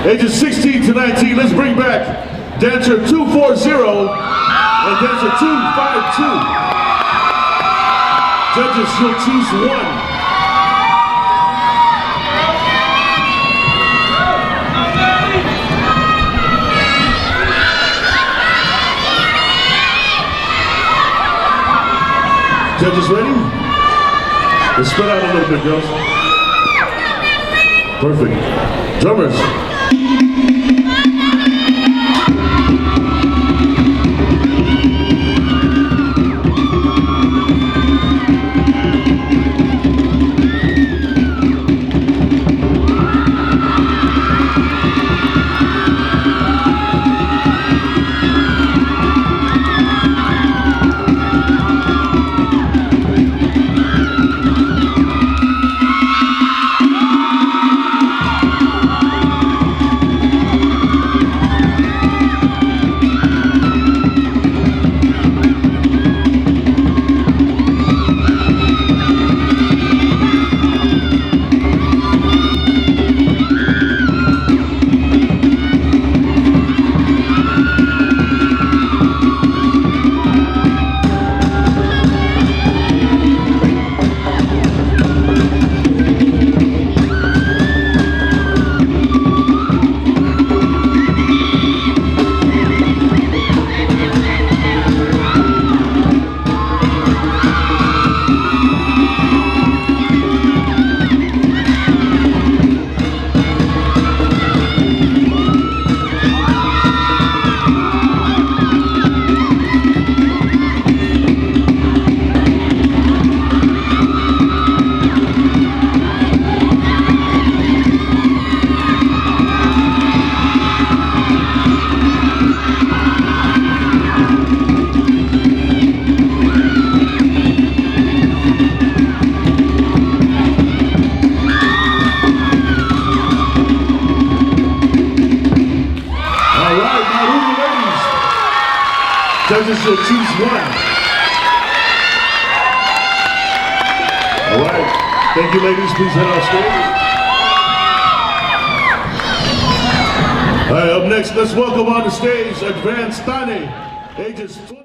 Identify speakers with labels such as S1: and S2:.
S1: Ages 16 to 19, let's bring back dancer 240 and dancer 252. Judges, you'll choose one. Judges ready? Let's spread out a little bit, girls. Perfect. Drummers. Judges, you'll choose one. All right. Thank you, ladies. Please head on stage. All right, up next, let's welcome on the stage Advanced Tane, ages 20.